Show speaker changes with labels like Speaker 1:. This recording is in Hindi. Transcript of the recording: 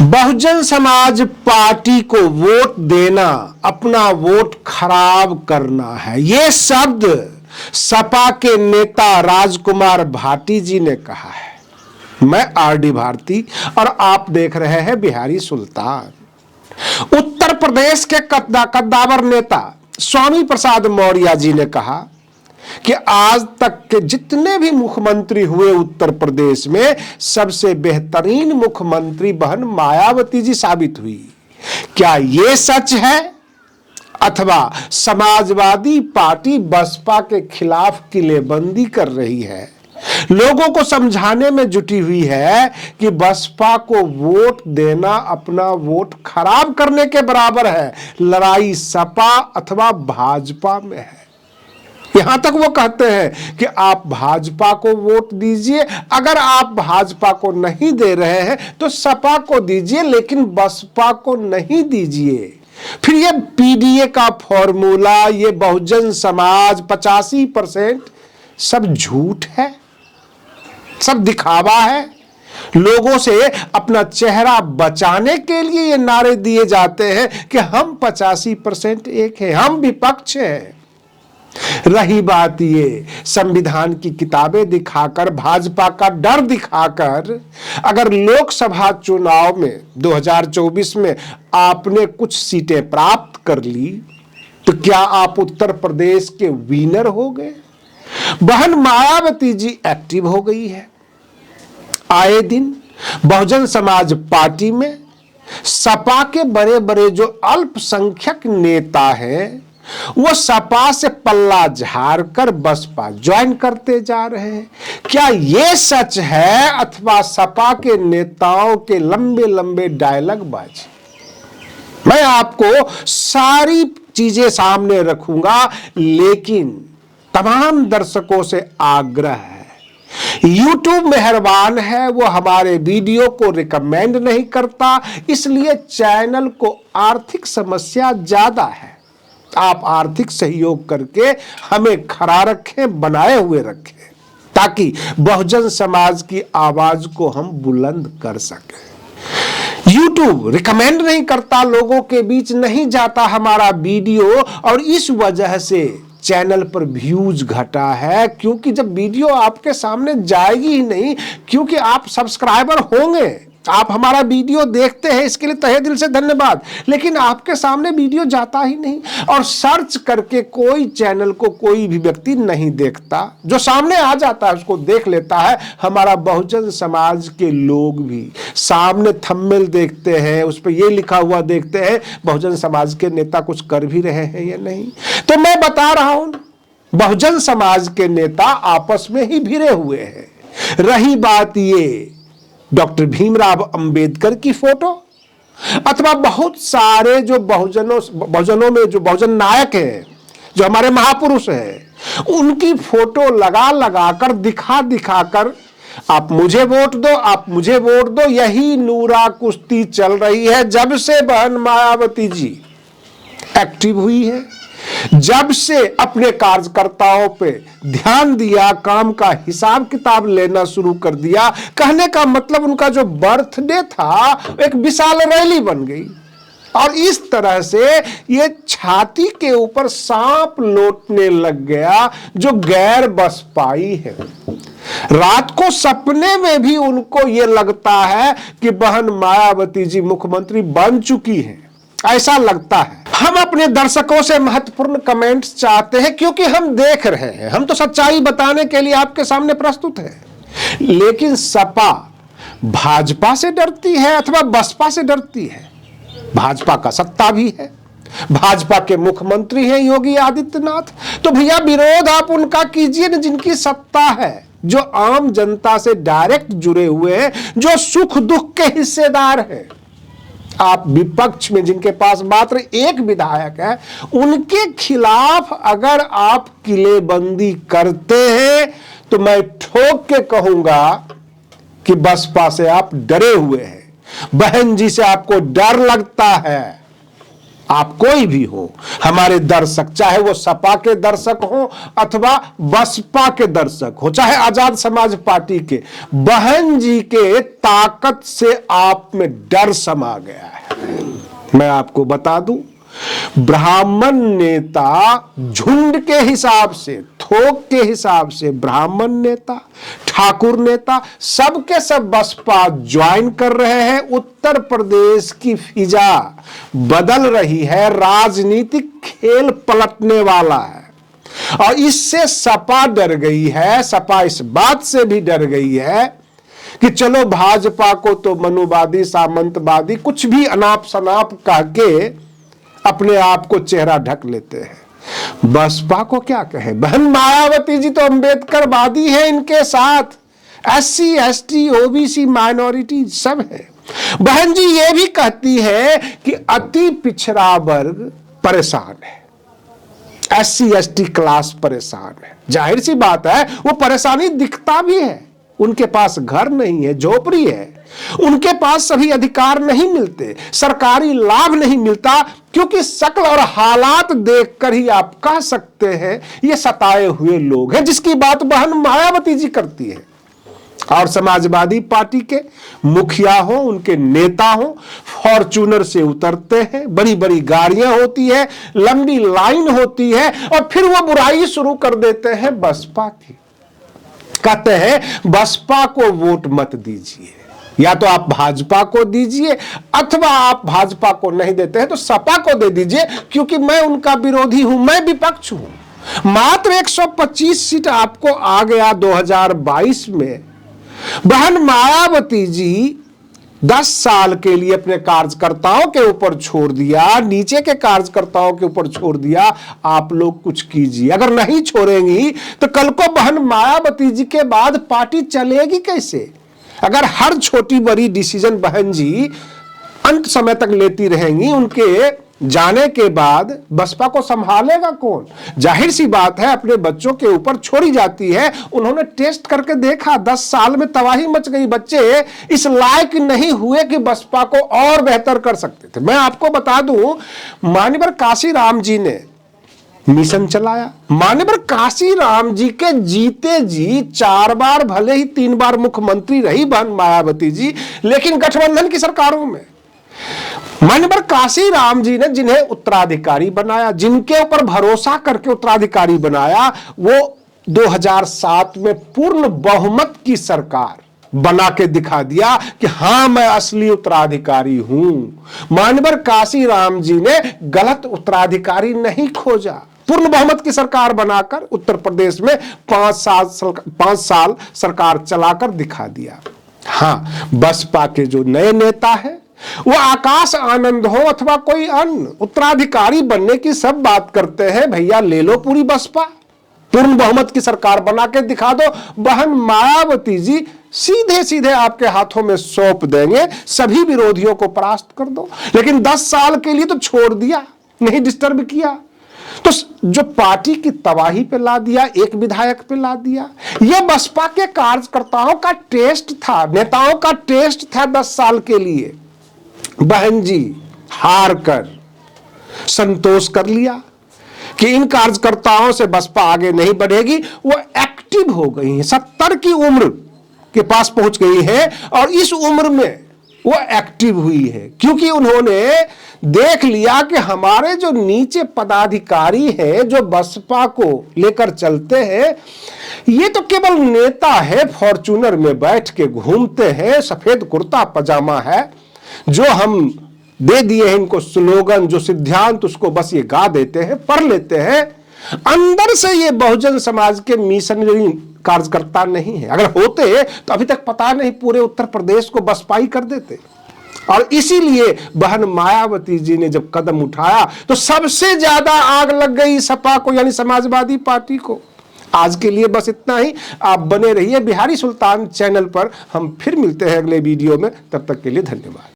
Speaker 1: बहुजन समाज पार्टी को वोट देना अपना वोट खराब करना है, ये शब्द सपा के नेता राजकुमार भाटी जी ने कहा है। मैं आरडी भारती और आप देख रहे हैं बिहारी सुल्तान। उत्तर प्रदेश के कद्दावर नेता स्वामी प्रसाद मौर्य जी ने कहा कि आज तक के जितने भी मुख्यमंत्री हुए उत्तर प्रदेश में सबसे बेहतरीन मुख्यमंत्री बहन मायावती जी साबित हुई। क्या ये सच है अथवा समाजवादी पार्टी बसपा के खिलाफ किलेबंदी कर रही है, लोगों को समझाने में जुटी हुई है कि बसपा को वोट देना अपना वोट खराब करने के बराबर है। लड़ाई सपा अथवा भाजपा में है। यहां तक वो कहते हैं कि आप भाजपा को वोट दीजिए, अगर आप भाजपा को नहीं दे रहे हैं तो सपा को दीजिए, लेकिन बसपा को नहीं दीजिए। फिर ये पीडीए का फॉर्मूला, ये बहुजन समाज 85% सब झूठ है, सब दिखावा है। लोगों से अपना चेहरा बचाने के लिए ये नारे दिए जाते हैं कि हम 85% एक है, हम विपक्ष हैं। रही बात ये संविधान की किताबें दिखाकर, भाजपा का डर दिखाकर, अगर लोकसभा चुनाव में 2024 में आपने कुछ सीटें प्राप्त कर ली तो क्या आप उत्तर प्रदेश के विनर हो गए? बहन मायावती जी एक्टिव हो गई है। आए दिन बहुजन समाज पार्टी में सपा के बड़े बड़े जो अल्पसंख्यक नेता हैं वो सपा से पल्ला झाड़कर बसपा ज्वाइन करते जा रहे हैं। क्या ये सच है अथवा सपा के नेताओं के लंबे लंबे डायलॉग बाजी? मैं आपको सारी चीजें सामने रखूंगा, लेकिन तमाम दर्शकों से आग्रह है, YouTube मेहरबान है, वो हमारे वीडियो को रिकमेंड नहीं करता, इसलिए चैनल को आर्थिक समस्या ज्यादा है। आप आर्थिक सहयोग करके हमें खड़ा रखें, बनाए हुए रखें, ताकि बहुजन समाज की आवाज को हम बुलंद कर सकें। YouTube रिकमेंड नहीं करता, लोगों के बीच नहीं जाता हमारा वीडियो, और इस वजह से चैनल पर व्यूज घटा है। क्योंकि जब वीडियो आपके सामने जाएगी ही नहीं, क्योंकि आप सब्सक्राइबर होंगे, आप हमारा वीडियो देखते हैं, इसके लिए तहे दिल से धन्यवाद, लेकिन आपके सामने वीडियो जाता ही नहीं। और सर्च करके कोई चैनल को कोई भी व्यक्ति नहीं देखता, जो सामने आ जाता है उसको देख लेता है। हमारा बहुजन समाज के लोग भी सामने थंबनेल देखते हैं, उस पर यह लिखा हुआ देखते हैं बहुजन समाज के नेता कुछ कर भी रहे हैं या नहीं। तो मैं बता रहा हूं, बहुजन समाज के नेता आपस में ही भिड़े हुए हैं। रही बात ये डॉक्टर भीमराव अंबेडकर की फोटो अथवा बहुत सारे जो बहुजनों में जो बहुजन नायक हैं, जो हमारे महापुरुष हैं, उनकी फोटो लगा लगा कर, दिखा दिखा कर आप मुझे वोट दो, आप मुझे वोट दो, यही नूरा कुश्ती चल रही है जब से बहन मायावती जी एक्टिव हुई है, जब से अपने कार्यकर्ताओं पे ध्यान दिया, काम का हिसाब किताब लेना शुरू कर दिया। कहने का मतलब उनका जो बर्थडे था एक विशाल रैली बन गई, और इस तरह से ये छाती के ऊपर सांप लौटने लग गया जो गैर बसपाई है। रात को सपने में भी उनको ये लगता है कि बहन मायावती जी मुख्यमंत्री बन चुकी हैं, ऐसा लगता है। हम अपने दर्शकों से महत्वपूर्ण कमेंट्स चाहते हैं, क्योंकि हम देख रहे हैं, हम तो सच्चाई बताने के लिए आपके सामने प्रस्तुत है। लेकिन सपा भाजपा से डरती है अथवा बसपा से डरती है? भाजपा का सत्ता भी है, भाजपा के मुख्यमंत्री हैं योगी आदित्यनाथ, तो भैया विरोध आप उनका कीजिए न जिनकी सत्ता है, जो आम जनता से डायरेक्ट जुड़े हुए हैं, जो सुख दुख के हिस्सेदार हैं। आप विपक्ष में जिनके पास मात्र एक विधायक है, उनके खिलाफ अगर आप किलेबंदी करते हैं तो मैं ठोक के कहूंगा कि बसपा से आप डरे हुए हैं, बहन जी से आपको डर लगता है। आप कोई भी हो, हमारे दर्शक, चाहे वो सपा के दर्शक हो अथवा बसपा के दर्शक हो, चाहे आजाद समाज पार्टी के, बहन जी के ताकत से आप में डर समा गया है। मैं आपको बता दूं, ब्राह्मण नेता झुंड के हिसाब से, थोक के हिसाब से ब्राह्मण नेता, ठाकुर नेता सबके सब बसपा ज्वाइन कर रहे हैं। उत्तर प्रदेश की फिजा बदल रही है, राजनीतिक खेल पलटने वाला है। और इससे सपा डर गई है, सपा इस बात से भी डर गई है कि चलो भाजपा को तो मनुवादी, सामंतवादी, कुछ भी अनाप शनाप कह के अपने आप को चेहरा ढक लेते हैं। बसपा को क्या कहे, बहन मायावती जी तो अंबेडकरवादी है, इनके साथ SC ST OBC माइनॉरिटी सब है। बहन जी ये भी कहती है कि अति पिछड़ा वर्ग परेशान है, SC ST क्लास परेशान है। जाहिर सी बात है वो परेशानी दिखता भी है, उनके पास घर नहीं है, झोपड़ी है, उनके पास सभी अधिकार नहीं मिलते, सरकारी लाभ नहीं मिलता, क्योंकि शक्ल और हालात देखकर ही आप कह सकते हैं ये सताए हुए लोग हैं, जिसकी बात बहन मायावती जी करती है। और समाजवादी पार्टी के मुखिया हो, उनके नेता हो, फॉर्च्यूनर से उतरते हैं, बड़ी बड़ी गाड़ियां होती है, लंबी लाइन होती है, और फिर वो बुराई शुरू कर देते हैं बसपा की। कहते हैं बसपा को वोट मत दीजिए, या तो आप भाजपा को दीजिए, अथवा आप भाजपा को नहीं देते हैं तो सपा को दे दीजिए, क्योंकि मैं उनका विरोधी हूं, मैं विपक्ष हूं। मात्र 125 सीट आपको आ गया 2022 में। बहन मायावती जी 10 साल के लिए अपने कार्यकर्ताओं के ऊपर छोड़ दिया, नीचे के कार्यकर्ताओं के ऊपर छोड़ दिया, आप लोग कुछ कीजिए। अगर नहीं छोड़ेंगी तो कल को बहन मायावती जी के बाद पार्टी चलेगी कैसे? अगर हर छोटी बड़ी डिसीजन बहन जी अंत समय तक लेती रहेंगी, उनके जाने के बाद बसपा को संभालेगा कौन? जाहिर सी बात है अपने बच्चों के ऊपर छोड़ी जाती है। उन्होंने टेस्ट करके देखा, 10 साल में तबाही मच गई, बच्चे इस लायक नहीं हुए कि बसपा को और बेहतर कर सकते थे। मैं आपको बता दूं, माननीय काशीराम जी ने मिशन चलाया। माननीय काशीराम जी के जीते जी 4 बार, भले ही 3 बार मुख्यमंत्री रही बहन मायावती जी, लेकिन गठबंधन की सरकारों में माननीय काशीराम जी ने जिन्हें उत्तराधिकारी बनाया, जिनके ऊपर भरोसा करके उत्तराधिकारी बनाया, वो 2007 में पूर्ण बहुमत की सरकार बना के दिखा दिया कि हां मैं असली उत्तराधिकारी हूं। माननीय काशीराम जी ने गलत उत्तराधिकारी नहीं खोजा, पूर्ण बहुमत की सरकार बनाकर उत्तर प्रदेश में 5 साल सरकार चलाकर दिखा दिया। हां, बसपा के जो नए नेता हैं, वो आकाश आनंद हो अथवा कोई अन्य, उत्तराधिकारी बनने की सब बात करते हैं। भैया ले लो पूरी बसपा, पूर्ण बहुमत की सरकार बना के दिखा दो। बहन मायावती जी सीधे सीधे आपके हाथों में सौंप देंगे, सभी विरोधियों को परास्त कर दो। लेकिन 10 साल के लिए तो छोड़ दिया, नहीं डिस्टर्ब किया, तो जो पार्टी की तबाही पे ला दिया, एक विधायक पे ला दिया। यह बसपा के कार्यकर्ताओं का टेस्ट था, नेताओं का टेस्ट था 10 साल के लिए। बहन जी हार कर संतोष कर लिया कि इन कार्यकर्ताओं से बसपा आगे नहीं बढ़ेगी। वो एक्टिव हो गई हैं, 70 की उम्र के पास पहुंच गई है, और इस उम्र में वो एक्टिव हुई है क्योंकि उन्होंने देख लिया कि हमारे जो नीचे पदाधिकारी हैं, जो बसपा को लेकर चलते हैं, ये तो केवल नेता है, फॉर्च्यूनर में बैठ के घूमते हैं, सफेद कुर्ता पजामा है, जो हम दे दिए हैं इनको स्लोगन, जो सिद्धांत, उसको बस ये गा देते हैं, पढ़ लेते हैं। अंदर से ये बहुजन समाज के मिशनरी कार्यकर्ता नहीं है। अगर होते तो अभी तक पता नहीं पूरे उत्तर प्रदेश को बसपाई कर देते। और इसीलिए बहन मायावती जी ने जब कदम उठाया तो सबसे ज्यादा आग लग गई सपा को, यानी समाजवादी पार्टी को। आज के लिए बस इतना ही। आप बने रहिए बिहारी सुल्तान चैनल पर। हम फिर मिलते हैं अगले वीडियो में, तब तक के लिए धन्यवाद।